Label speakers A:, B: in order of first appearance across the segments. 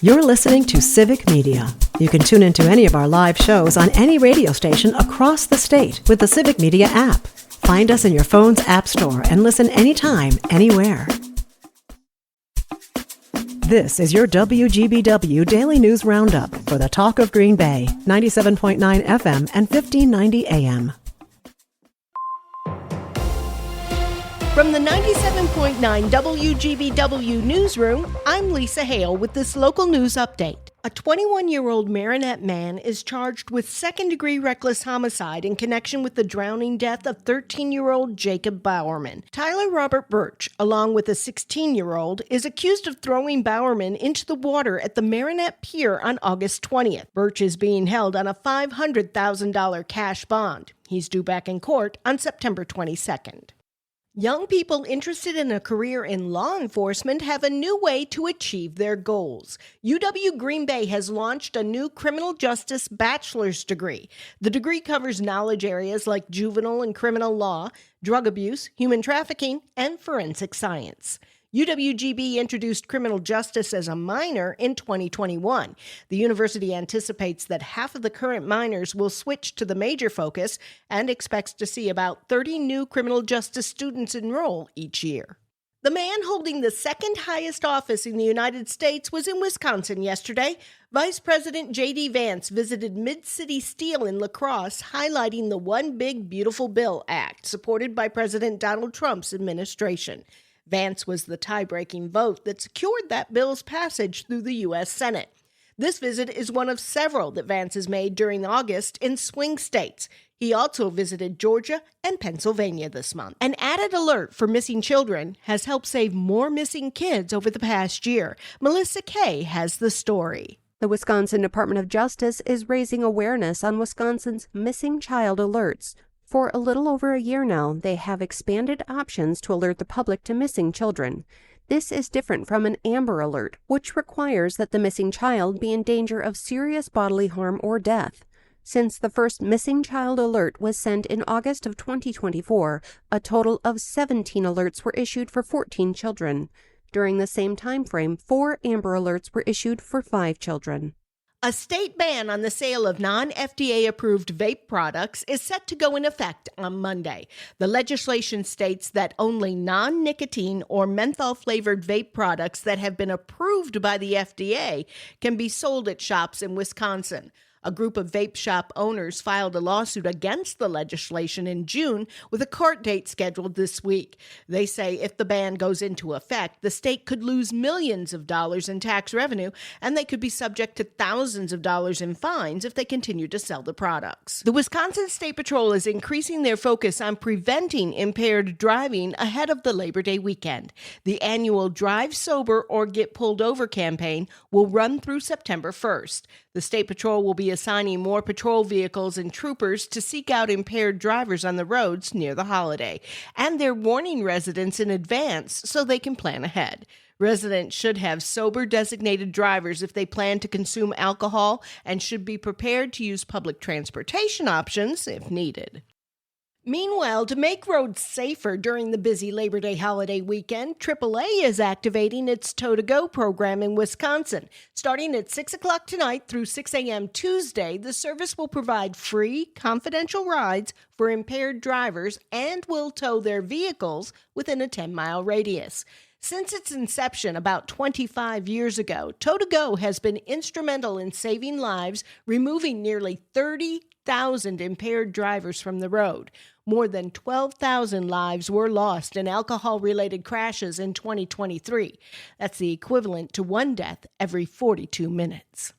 A: You're listening to Civic Media. You can tune into any of our live shows on any radio station across the state with the Civic Media app. Find us in your phone's app store and listen anytime, anywhere. This is your WGBW Daily News Roundup for the Talk of Green Bay, 97.9 FM and 1590 AM.
B: From the 97.9 WGBW newsroom, I'm Lisa Hale with this local news update. A 21-year-old Marinette man is charged with second-degree reckless homicide in connection with the drowning death of 13-year-old Jacob Bowerman. Tyler Robert Birch, along with a 16-year-old, is accused of throwing Bowerman into the water at the Marinette Pier on August 20th. Birch is being held on a $500,000 cash bond. He's due back in court on September 22nd. Young people interested in a career in law enforcement have a new way to achieve their goals. UW Green Bay has launched a new criminal justice bachelor's degree. The degree covers knowledge areas like juvenile and criminal law, drug abuse, human trafficking, and forensic science. UWGB introduced criminal justice as a minor in 2021. The university anticipates that half of the current minors will switch to the major focus and expects to see about 30 new criminal justice students enroll each year. The man holding the second highest office in the United States was in Wisconsin yesterday. Vice President J.D. Vance visited Mid-City Steel in La Crosse, highlighting the One Big Beautiful Bill Act, supported by President Donald Trump's administration. Vance was the tie-breaking vote that secured that bill's passage through the U.S. Senate. This visit is one of several that Vance has made during August in swing states. He also visited Georgia and Pennsylvania this month. An added alert for missing children has helped save more missing kids over the past year. Melissa Kay has the story.
C: The Wisconsin Department of Justice is raising awareness on Wisconsin's missing child alerts. For a little over a year now, they have expanded options to alert the public to missing children. This is different from an Amber Alert, which requires that the missing child be in danger of serious bodily harm or death. Since the first missing child alert was sent in August of 2024, a total of 17 alerts were issued for 14 children. During the same time frame, 4 Amber Alerts were issued for 5 children.
B: A state ban on the sale of non-FDA-approved vape products is set to go in effect on Monday. The legislation states that only non-nicotine or menthol-flavored vape products that have been approved by the FDA can be sold at shops in Wisconsin. A group of vape shop owners filed a lawsuit against the legislation in June with a court date scheduled this week. They say if the ban goes into effect, the state could lose millions of dollars in tax revenue, and they could be subject to thousands of dollars in fines if they continue to sell the products. The Wisconsin State Patrol is increasing their focus on preventing impaired driving ahead of the Labor Day weekend. The annual Drive Sober or Get Pulled Over campaign will run through September 1st. The State Patrol will be assigning more patrol vehicles and troopers to seek out impaired drivers on the roads near the holiday, and they're warning residents in advance so they can plan ahead. Residents should have sober designated drivers if they plan to consume alcohol and should be prepared to use public transportation options if needed. Meanwhile, to make roads safer during the busy Labor Day holiday weekend, AAA is activating its Tow-to-Go program in Wisconsin. Starting at 6 o'clock tonight through 6 a.m. Tuesday, the service will provide free, confidential rides for impaired drivers and will tow their vehicles within a 10-mile radius. Since its inception about 25 years ago, Tow-to-Go has been instrumental in saving lives, removing nearly 30,000 impaired drivers from the road. More than 12,000 lives were lost in alcohol-related crashes in 2023. That's the equivalent to one death every 42 minutes.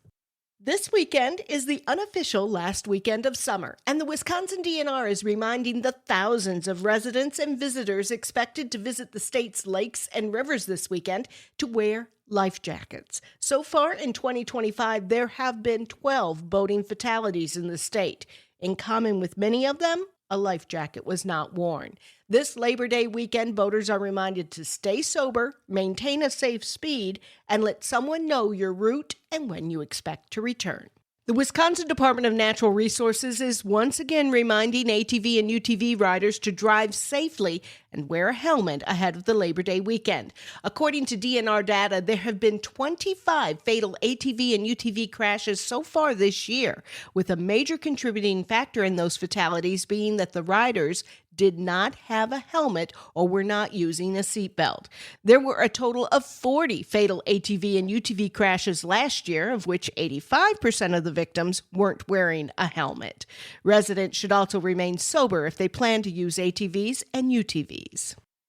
B: This weekend is the unofficial last weekend of summer, and the Wisconsin DNR is reminding the thousands of residents and visitors expected to visit the state's lakes and rivers this weekend to wear life jackets. So far in 2025, there have been 12 boating fatalities in the state. In common with many of them, a life jacket was not worn. This Labor Day weekend, boaters are reminded to stay sober, maintain a safe speed, and let someone know your route and when you expect to return. The Wisconsin Department of Natural Resources is once again reminding ATV and UTV riders to drive safely and wear a helmet ahead of the Labor Day weekend. According to DNR data, there have been 25 fatal ATV and UTV crashes so far this year, with a major contributing factor in those fatalities being that the riders did not have a helmet or were not using a seatbelt. There were a total of 40 fatal ATV and UTV crashes last year, of which 85% of the victims weren't wearing a helmet. Residents should also remain sober if they plan to use ATVs and UTVs.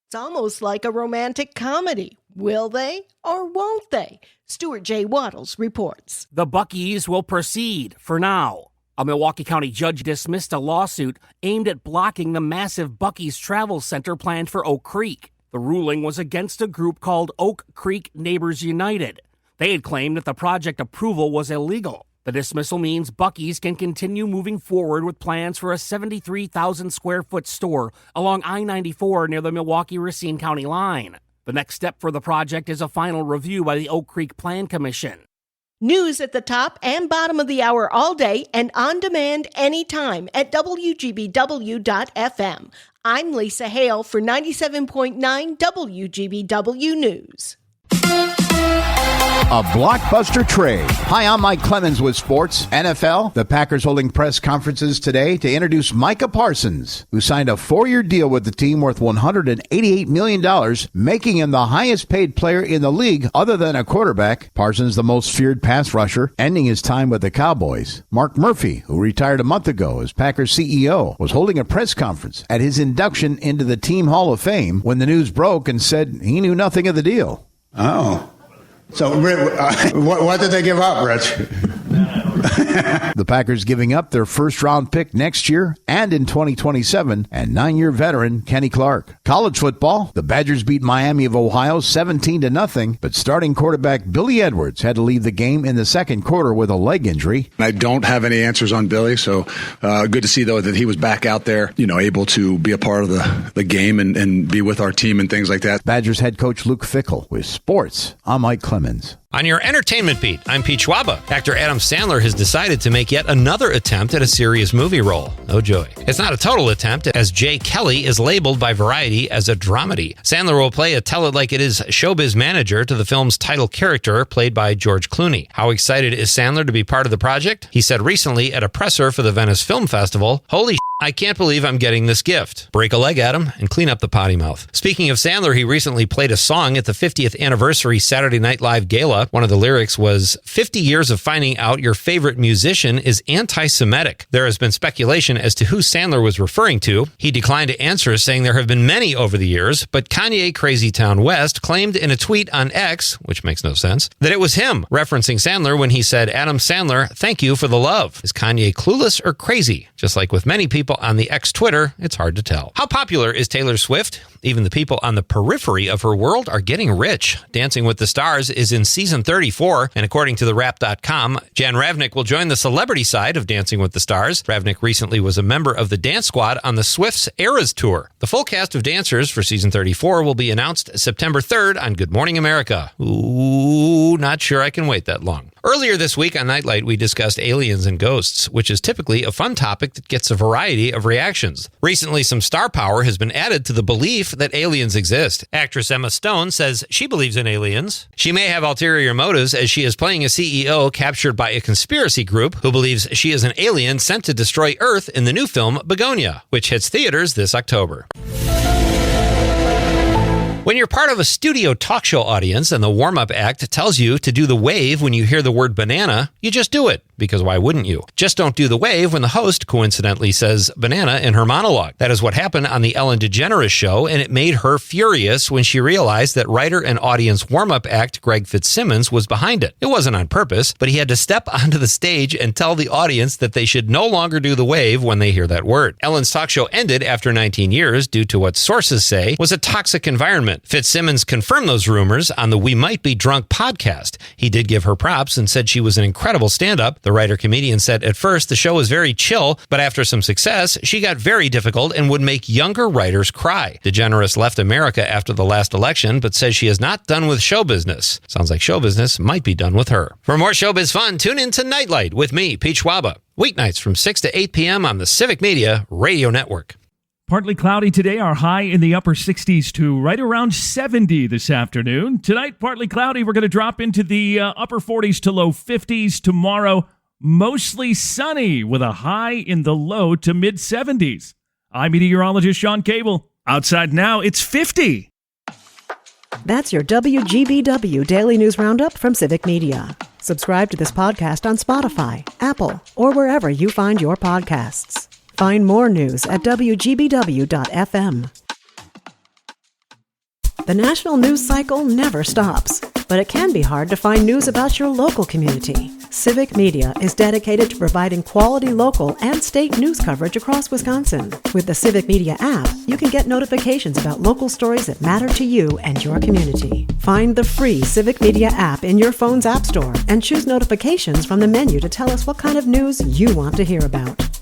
B: It's almost like a romantic comedy. Will they or won't they? Stuart J. Waddles reports.
D: The Buc-ee's will proceed for now. A Milwaukee County judge dismissed a lawsuit aimed at blocking the massive Buc-ee's travel center planned for Oak Creek. The ruling was against a group called Oak Creek Neighbors United. They had claimed that the project approval was illegal. The dismissal means Buc-ee's can continue moving forward with plans for a 73,000 square foot store along I-94 near the Milwaukee-Racine County line. The next step for the project is a final review by the Oak Creek Plan Commission.
B: News at the top and bottom of the hour all day and on demand anytime at WGBW.FM. I'm Lisa Hale for 97.9 WGBW News.
E: A blockbuster trade. Hi, I'm Mike Clemens with sports. NFL, the Packers holding press conferences today to introduce Micah Parsons, who signed a 4-year deal with the team worth $188 million, making him the highest paid player in the league other than a quarterback. Parsons, the most feared pass rusher, ending his time with the Cowboys. Mark Murphy, who retired a month ago as Packers CEO, was holding a press conference at his induction into the Team Hall of Fame when the news broke and said he knew nothing of the deal.
F: Oh. So, what did they give up, Rich?
E: The Packers giving up their first-round pick next year and in 2027, and 9-year veteran Kenny Clark. College football, the Badgers beat Miami of Ohio 17-0, but starting quarterback Billy Edwards had to leave the game in the second quarter with a leg injury.
F: I don't have any answers on Billy, so good to see, though, that he was back out there, able to be a part of the game and be with our team and things like that.
E: Badgers head coach Luke Fickell with sports. I'm Mike Clemens.
G: On your entertainment beat, I'm Pete Schwaba. Actor Adam Sandler has decided to make yet another attempt at a serious movie role. Oh joy. It's not a total attempt, as Jay Kelly is labeled by Variety as a dramedy. Sandler will play a tell-it-like-it-is showbiz manager to the film's title character, played by George Clooney. How excited is Sandler to be part of the project? He said recently at a presser for the Venice Film Festival, "Holy I can't believe I'm getting this gift. Break a leg, Adam, and clean up the potty mouth." Speaking of Sandler, he recently played a song at the 50th anniversary Saturday Night Live Gala. One of the lyrics was, 50 years of finding out your favorite musician is anti-Semitic. There has been speculation as to who Sandler was referring to. He declined to answer, saying there have been many over the years, but Kanye Crazy Town West claimed in a tweet on X, which makes no sense, that it was him, referencing Sandler when he said, "Adam Sandler, thank you for the love." Is Kanye clueless or crazy? Just like with many people on the X Twitter, it's hard to tell. How popular is Taylor Swift? Even the people on the periphery of her world are getting rich. Dancing with the Stars is in season 34, and according to TheWrap.com, Jan Ravnik will join the celebrity side of Dancing with the Stars. Ravnik recently was a member of the dance squad on the Swift's Eras Tour. The full cast of dancers for season 34 will be announced September 3rd on Good Morning America. Ooh, not sure I can wait that long. Earlier this week on Nightlight, we discussed aliens and ghosts, which is typically a fun topic that gets a variety of reactions. Recently, some star power has been added to the belief that aliens exist. Actress Emma Stone says she believes in aliens. She may have ulterior motives, as she is playing a CEO captured by a conspiracy group who believes she is an alien sent to destroy Earth in the new film Begonia, which hits theaters this October. When you're part of a studio talk show audience and the warm-up act tells you to do the wave when you hear the word banana, you just do it, because why wouldn't you? Just don't do the wave when the host coincidentally says banana in her monologue. That is what happened on the Ellen DeGeneres show, and it made her furious when she realized that writer and audience warm-up act Greg Fitzsimmons was behind it. It wasn't on purpose, but he had to step onto the stage and tell the audience that they should no longer do the wave when they hear that word. Ellen's talk show ended after 19 years due to what sources say was a toxic environment. engagement. Fitzsimmons confirmed those rumors on the We Might Be Drunk podcast. He did give her props and said she was an incredible stand-up. The writer-comedian said at first the show was very chill, but after some success, she got very difficult and would make younger writers cry. DeGeneres left America after the last election, but says she is not done with show business. Sounds like show business might be done with her. For more showbiz fun, tune in to Nightlight with me, Pete Schwaba. Weeknights from 6 to 8 p.m. on the Civic Media Radio Network.
H: Partly cloudy today, our high in the upper 60s to right around 70 this afternoon. Tonight, partly cloudy, we're going to drop into the upper 40s to low 50s. Tomorrow, mostly sunny with a high in the low to mid 70s. I'm meteorologist Sean Cable. Outside now, it's 50.
A: That's your WGBW Daily News Roundup from Civic Media. Subscribe to this podcast on Spotify, Apple, or wherever you find your podcasts. Find more news at WGBW.FM. The national news cycle never stops, but it can be hard to find news about your local community. Civic Media is dedicated to providing quality local and state news coverage across Wisconsin. With the Civic Media app, you can get notifications about local stories that matter to you and your community. Find the free Civic Media app in your phone's app store and choose notifications from the menu to tell us what kind of news you want to hear about.